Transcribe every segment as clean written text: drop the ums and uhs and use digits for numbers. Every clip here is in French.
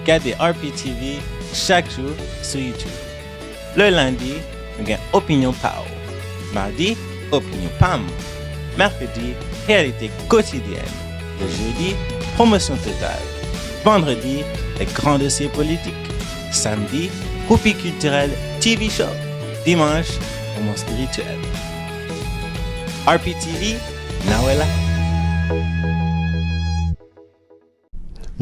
regardez RPTV chaque jour sur YouTube. Le lundi, nous avons Opinion Power. Mardi, Opinion PAM. Mercredi, Réalité quotidienne. Le jeudi, Promotion totale. Vendredi, les grands dossiers politiques. Samedi, Groupie culturel TV Show. Dimanche, Moment spirituel. RPTV, Nawela.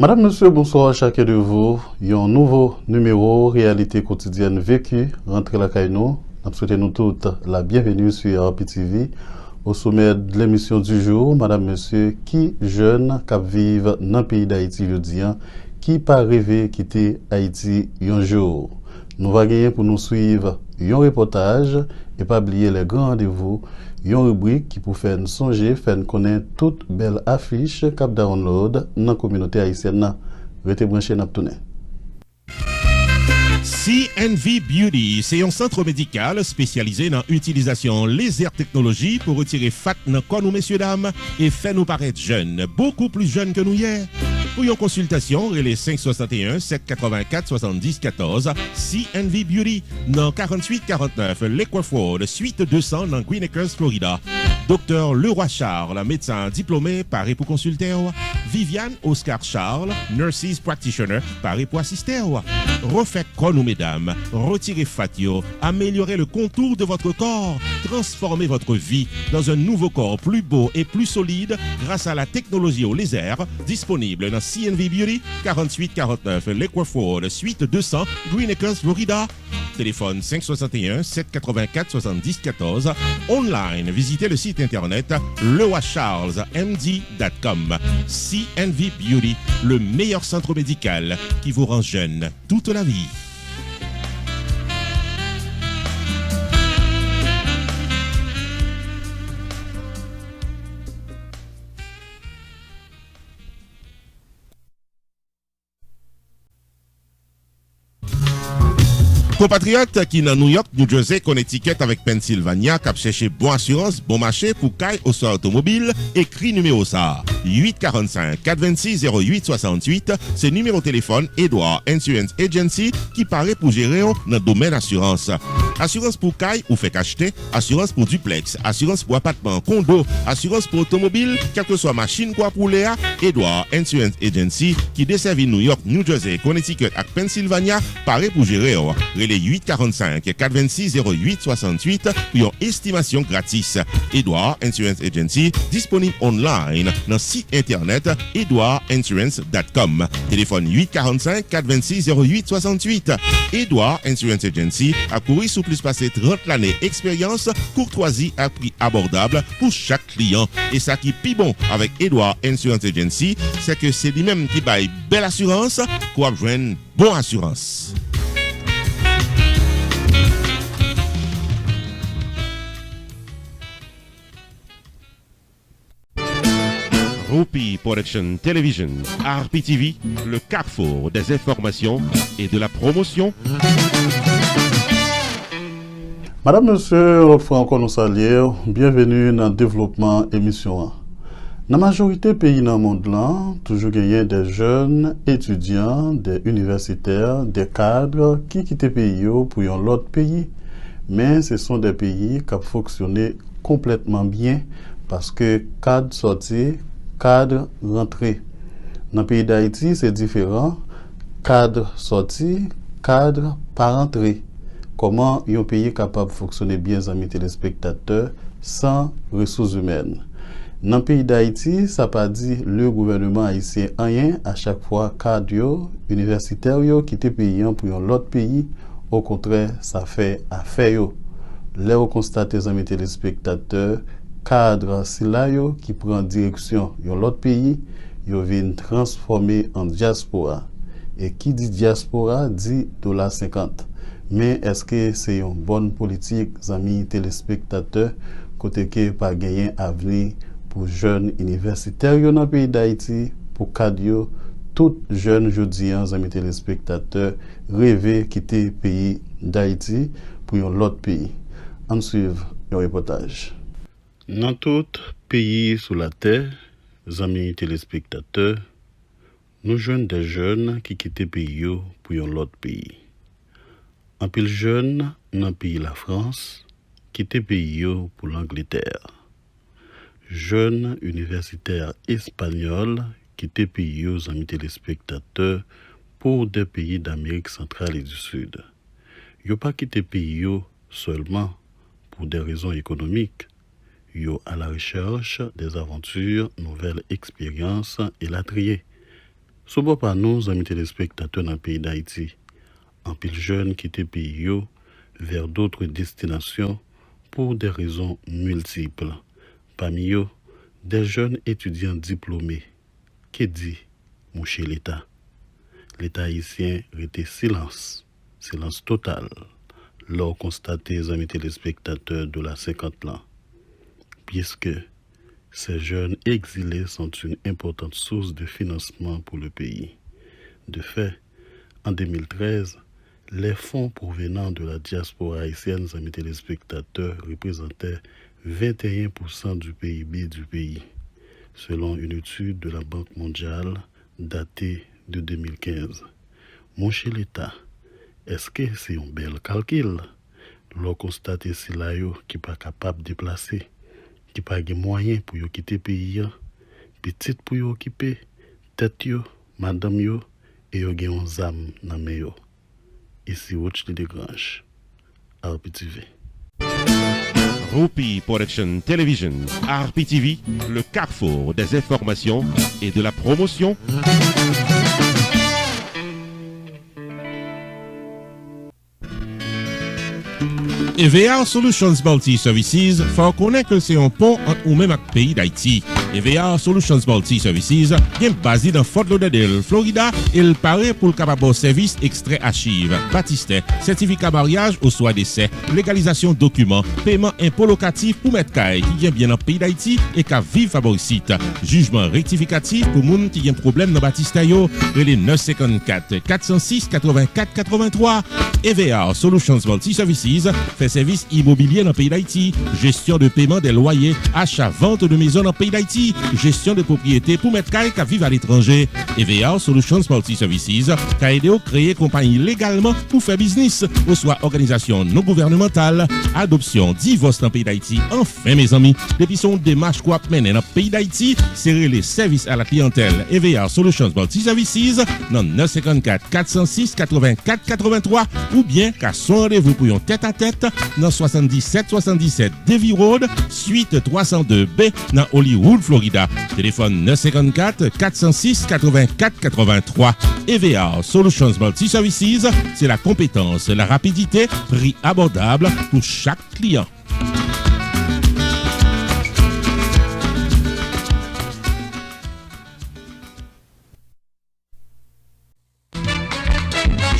Madame, Monsieur, bonsoir à chacun de vous. Il y a un nouveau numéro Réalité quotidienne vécue. Rentrez la caille nous. Nous souhaitons nous toutes la bienvenue sur RPTV. Au sommet de l'émission du jour, Madame, Monsieur, qui jeune cap vivent dans le pays d'Haïti aujourd'hui, qui pas rêvé quitter Haïti un jour. Nous va gagner pour nous suivre un reportage et pas oublier les grands rendez-vous, une rubrique qui pour faire nous songer, faire nous connaître toute belle affiche cap download dans la communauté haïtienne. Restez branchés dans tout. CNV Beauty, c'est un centre médical spécialisé dans l'utilisation laser technologie pour retirer fat dans corps nous messieurs dames et faire nous paraître jeunes, beaucoup plus jeunes que nous hier. Pour une consultation, relais 561 784 70 14 CNV Beauty dans 4849 Lakewood, suite 200 dans Green Acres, Florida. Docteur Leroy Charles, médecin diplômé, paré pour consulter. Viviane Oscar Charles, nurses practitioner, paré pour assister. Refait corps nous mesdames, retirez fatio, améliorez le contour de votre corps, transformez votre vie dans un nouveau corps plus beau et plus solide grâce à la technologie au laser disponible dans CNV Beauty 4849 Lakewood, suite 200 Green Acres, Florida. Téléphone 561 784 70 14. Online, visitez le site internet leroycharlesmd.com. CNV Beauty, le meilleur centre médical qui vous rend jeune toute la vie. Compatriotes qui dans New York, New Jersey, Connecticut avec Pennsylvania, cap chercher bon assurance, bon marché pour caille au sort automobile, écrit numéro ça. 845 426 08 68, c'est numéro téléphone Edouard Insurance Agency qui paraît pour gérer dans le domaine assurance. Assurance pour caille ou fait acheter, assurance pour duplex, assurance pour appartement, condo, assurance pour automobile, quelle que soit machine quoi pour Léa, Edouard Insurance Agency qui desservit New York, New Jersey, Connecticut et Pennsylvania, paraît pour gérer. Les 845 426 08 68 pour une estimation gratis. Edouard Insurance Agency disponible online dans site internet edouardinsurance.com. Téléphone 845 426 08 68. Edouard Insurance Agency a couru sous plus passé 30 l'année expérience, courtoisie à prix abordable pour chaque client. Et ça qui est bon avec Edouard Insurance Agency, c'est que c'est lui-même qui baille belle assurance pour avoir une bonne assurance. Groupie Production Television, RPTV, le carrefour des informations et de la promotion. Madame, Monsieur, encore nous saluer. Bienvenue dans le développement émission. Dans la majorité des pays dans le monde, toujours gagné des jeunes étudiants, des universitaires, des cadres qui quittent le pays pour un autre pays. Mais ce sont des pays qui fonctionnent complètement bien parce que cadre sorti, cadre rentré. Dans le pays d'Haïti, c'est différent. Cadre sorti, cadre pas rentré. Comment un pays capable de fonctionner bien, amis téléspectateurs, sans ressources humaines? Dans le pays d'Haïti, ça pas dit le gouvernement haïtien rien à chaque fois cadre universitaire qui était payant pour un autre pays. Au contraire, ça fait affaire. Là, vous constatez, amis téléspectateurs, cadre Silayo qui prend direction dans l'autre pays, ils viennent transformer en diaspora. Et qui dit diaspora dit $50. Mais est-ce que c'est une bonne politique, amis téléspectateurs, côté que pas gagner avenir pour jeunes universitaires dans le pays d'Haïti, pour cadre tout jeune jeunes, amis téléspectateurs, rêver quitter le pays d'Haïti pour un autre pays. On suit le reportage. Dans tout pays sur la terre, amis téléspectateurs, nous jeunes des jeunes qui quittent le pays pour l'autre pays. En pile jeunes dans le pays la France, quittent le pays pour l'Angleterre. Jeunes universitaires espagnols quittent le pays aux amis téléspectateurs pour des pays d'Amérique centrale et du Sud. Yo pas quitté le pays seulement pour des raisons économiques. Yo à la recherche des aventures, nouvelles expériences et la trier. Souvent pas nous, amis téléspectateurs dans le pays d'Haïti. En pile jeunes quittent le pays vers d'autres destinations pour des raisons multiples. Parmi eux, des jeunes étudiants diplômés. Qu'est dit, mon cher l'État? L'État haïtien était silence total. Lors constaté, les amis téléspectateurs de la 50 ans. Puisque ces jeunes exilés sont une importante source de financement pour le pays. De fait, en 2013, les fonds provenant de la diaspora haïtienne, amis téléspectateurs, représentaient 21% du PIB du pays, selon une étude de la Banque mondiale datée de 2015. Mon cher l'État, est-ce que c'est un bel calcul? L'on constate si là qui pas capable de déplacer, qui pas de moyens pour quitter le pays, petite pour occuper, tête yo, madame yo, et yo gen un âme dans main yo. Ici Watch de Grange, RPTV. Rupi Production Television, RPTV, le carrefour des informations et de la promotion. EVA Solutions Multi Services fait reconnaître que c'est un pont entre ou même avec le pays d'Haïti. EVA Solutions Multi Services est basé dans Fort Lauderdale, Florida, et il paraît pour le capable service extrait archives, baptistère, certificat mariage ou soit décès, légalisation documents, paiement impôt locatif pour mettre caille qui vient bien dans le pays d'Haïti et qui vive favoricite. Jugement rectificatif pour moun qui a un problème dans baptistère yo, les 954 406 84 83. EVA Solutions Multi Services fait service immobilier dans le pays d'Haïti, gestion de paiement des loyers, achat, vente de maisons dans le pays d'Haïti, gestion de propriété pour mettre caille qui vivent à l'étranger. EVA Solutions Multi Services qui a aidé à créer compagnie légalement pour faire business, ou soit organisation non gouvernementale, adoption, divorce dans le pays d'Haïti. Enfin mes amis, depuis son démarche qu'on a mené dans le pays d'Haïti, c'est les services à la clientèle. EVA Solutions Multi Services dans 954 406 84 83 ou bien qu'à son rendez-vous pour un tête-à-tête dans 7777 Davie Road, suite 302B dans Hollywood, Florida. Téléphone 954 406 84 83. EVA Solutions Multi Services, c'est la compétence, la rapidité, prix abordable pour chaque client.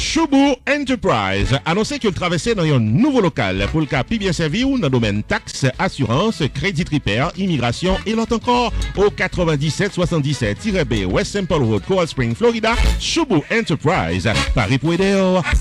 Choubou Enterprise annoncé qu'il traversait dans un nouveau local pour le cas plus bien servi ou dans le domaine taxes, assurance, crédit repair, immigration et l'autre encore au 9777-B West Simple Road, Coral Spring, Florida. Choubou Enterprise, Paris pour aider,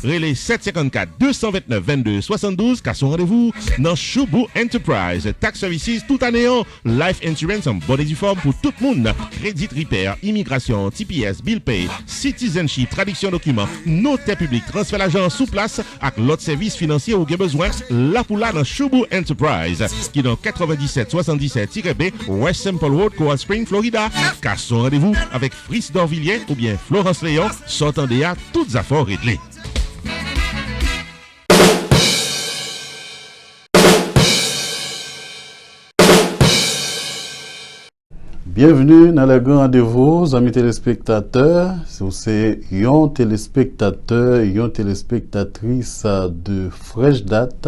relais 754 229 22 72 car son rendez-vous dans Choubou Enterprise. Tax services tout année, life insurance en bonne et due forme pour tout le monde, crédit repair, immigration, TPS, bill pay, citizenship, traduction documents, notaire public, transfert l'argent sous place avec l'autre service financier ou bien besoin là pour là dans Choubou Enterprise qui est dans 9777-B West Simple Road, Coral Spring, Florida. Car son rendez-vous avec Fritz Dorvilliers ou bien Florence Léon sortant déjà toutes affaires réglées. Bienvenue dans le grand rendez-vous, amis téléspectateurs. C'est un téléspectateur, une téléspectatrice de fraîche date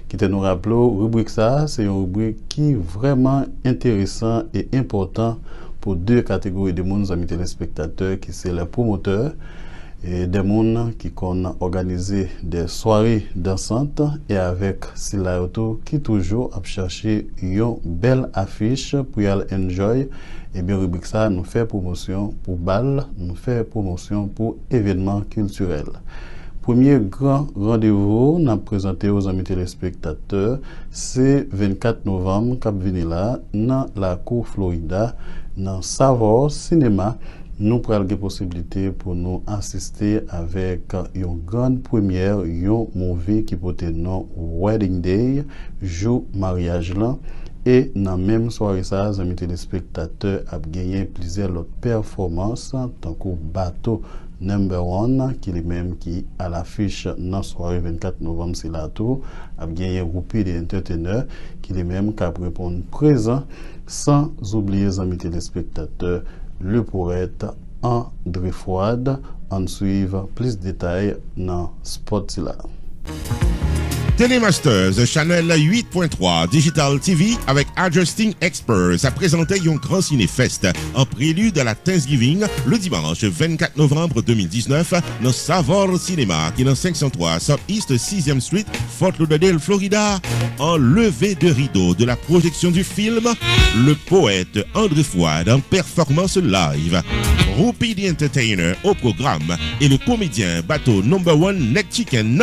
qui te nous rappelle rubrique ça. C'est une rubrique qui est vraiment intéressant et important pour deux catégories de monde, amis téléspectateurs, qui c'est les promoteurs et des monde qui ont organisé des soirées dansantes et avec Sila Auto qui toujours a cherché une belle affiche pour y aller enjoy. Et bien rubrique ça nous fait promotion pour bal, nous fait promotion pour événements culturels. Premier grand rendez-vous nous présenté aux amis téléspectateurs, c'est 24 novembre cap venir là dans la cour Florida dans Savor Cinéma nous prenons la possibilité pour nous assister avec une grande première, un movie qui porte le nom Wedding Day, jour mariage là. Et dans la même soirée, ça, les téléspectateurs ont gagné plusieurs autres performances, tant que Bateau Number One, qui est même qui à l'affiche dans la soirée 24 novembre, c'est là tout, a gagné Groupie des entertainers, qui est même qui a répondu présent, sans oublier les amis téléspectateurs, le poète André Fouad. En suivre plus de détails dans spot là. Télémasters, Channel 8.3, Digital TV avec Adjusting Experts a présenté un grand ciné-fest en prélude à la Thanksgiving le dimanche 24 novembre 2019 dans Savor Cinéma qui est dans 503 Southeast 6e Street, Fort Lauderdale, Florida. En levée de rideau de la projection du film, le poète André Fouad en performance live. Groupie the Entertainer au programme et le comédien Bateau Number One Neck Chicken.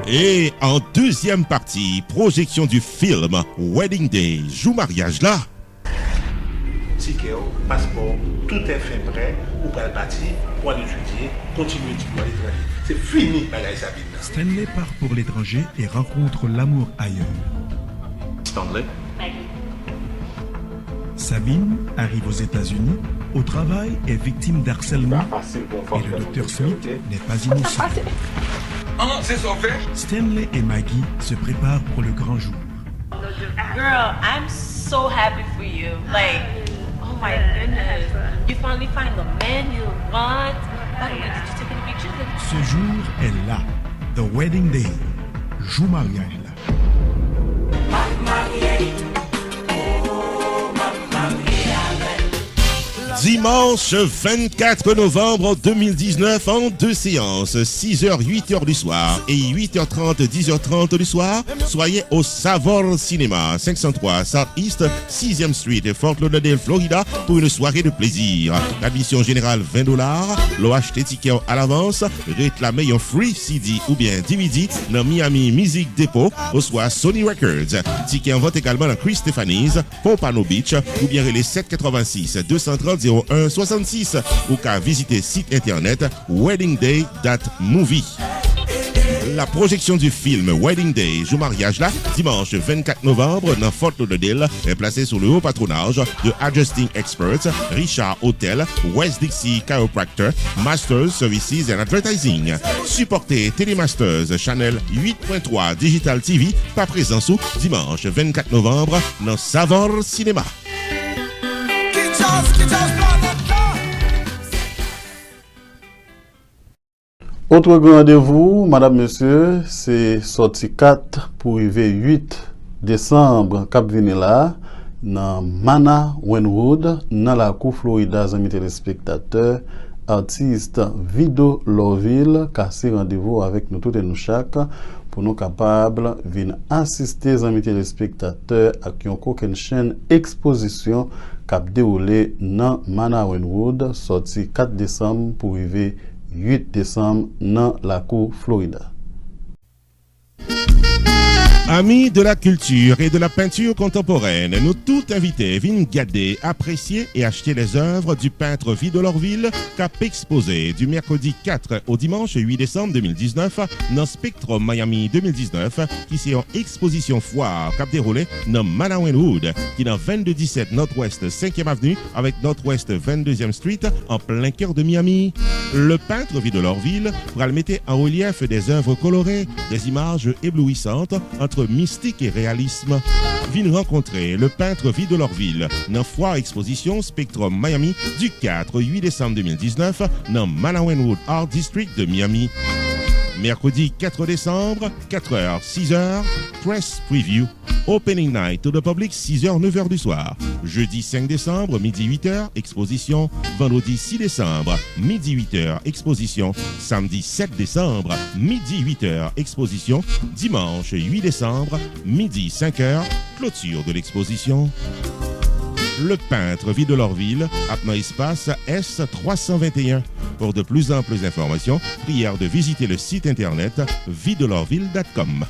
Et en deuxième partie, projection du film Wedding Day, joue mariage là. Ticket, passeport, tout est fait prêt, ou pas le bâtir, pour aller étudier, continuer d'étudier à l'étranger. C'est fini, bagaille Sabine. Stanley part pour l'étranger et rencontre l'amour ailleurs. Stanley. Sabine arrive aux États-Unis, au travail est victime d'harcèlement et le docteur Smith n'est pas innocent. Stanley et Maggie se préparent pour le grand jour. Girl, I'm so happy for you. Like, oh my goodness. You finally find the man you want. By the way, did you take any pictures? Ce jour est là. The Wedding Day. Jour mariage là. Dimanche 24 novembre 2019 en deux séances, 6h, 8h du soir et 8h30, 10h30 du soir. Soyez au Savor Cinéma, 503 Southeast 6e Street, Fort Lauderdale, Florida, pour une soirée de plaisir. L'admission générale $20. L'on achète ticket à l'avance, réclamez un free CD ou bien DVD dans Miami Music Depot, au soit Sony Records. Ticket en vente également dans Chris Stephanie's, Pompano Beach ou bien les 786 230 0166 ou qu'à visiter site internet weddingday.movie. La projection du film Wedding Day, jour mariage là, dimanche 24 novembre dans Fort Lauderdale est placée sous le haut patronage de Adjusting Experts, Richard Hotel, West Dixie Chiropractor, Masters Services and Advertising. Supportez Télémasters Channel 8.3 Digital TV, pas présent sous dimanche 24 novembre dans Savor Cinéma. Autre grand rendez-vous, madame, monsieur, c'est sorti 4 pour arriver 8 décembre, Cap Vinela, dans Mana Wynwood, dans la cour Florida, amis téléspectateurs, artiste Vido Lorville, cassé rendez-vous avec nous tous et nous chaque, pour nous capables de venir assister, amis téléspectateurs, à qui on une chaîne exposition cap déroulé dans Mana Wynwood, sorti 4 décembre pour arriver 8 décembre dans la cour Florida. Amis de la culture et de la peinture contemporaine, nous tous invités viennent garder, apprécier et acheter les œuvres du peintre Vido Lorville cap exposé du mercredi 4 au dimanche 8 décembre 2019 dans Spectrum Miami 2019 qui c'est en exposition foire cap déroulé dans Mana Wynwood qui est dans 2217 Nord-Ouest 5e Avenue avec Nord-Ouest 22e Street en plein cœur de Miami. Le peintre Vido Lorville pourra le mettre en relief des œuvres colorées, des images éblouissantes entre mystique et réalisme. Viens rencontrer le peintre Vido Lorville dans Foire Exposition Spectrum Miami du 4-8 décembre 2019 dans Mana Wynwood Art District de Miami. Mercredi 4 décembre, 4h, 6h, Press Preview. Opening Night to the Public, 6h, 9h du soir. Jeudi 5 décembre, midi 8h, exposition. Vendredi 6 décembre, midi 8h, exposition. Samedi 7 décembre, midi 8h, exposition. Dimanche 8 décembre, midi 5h, clôture de l'exposition. Le peintre Vido Lorville, appelant espace S321. Pour de plus amples informations, prière de visiter le site internet vidolorville.com.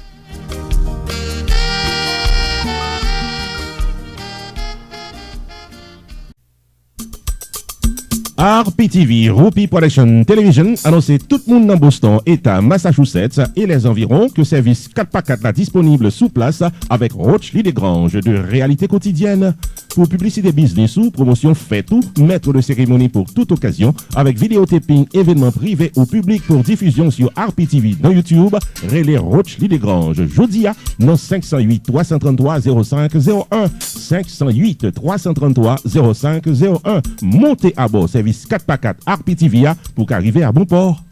RPTV, Rupi Production Television, annoncé tout le monde dans Boston, État Massachusetts et les environs que service 4x4 là disponible sous place avec Roach Lee Desgranges de réalité quotidienne. Pour publicité business ou promotion fait tout, maître de cérémonie pour toute occasion, avec vidéotaping, événements privés ou publics pour diffusion sur RPTV dans YouTube, relais Roach Lee Desgranges. Jodia, non 508 333 0501 508 333 0501. Montez à bord service 4x4 RPTV pour qu'arriver à bon port.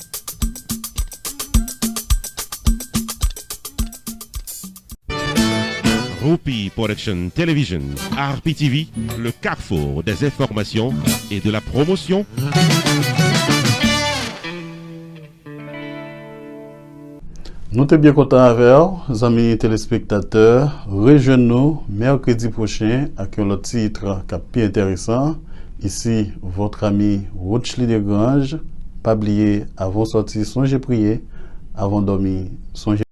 Rupi Production Television, RPTV, le carrefour des informations et de la promotion. Nous sommes bien contents avec vous, amis téléspectateurs. Rejoignez-nous mercredi prochain avec un autre titre qui est intéressant. Ici, votre ami Roach Lee Desgranges. Pas oublier, avant de sortir, songez prier. Avant de dormir, songez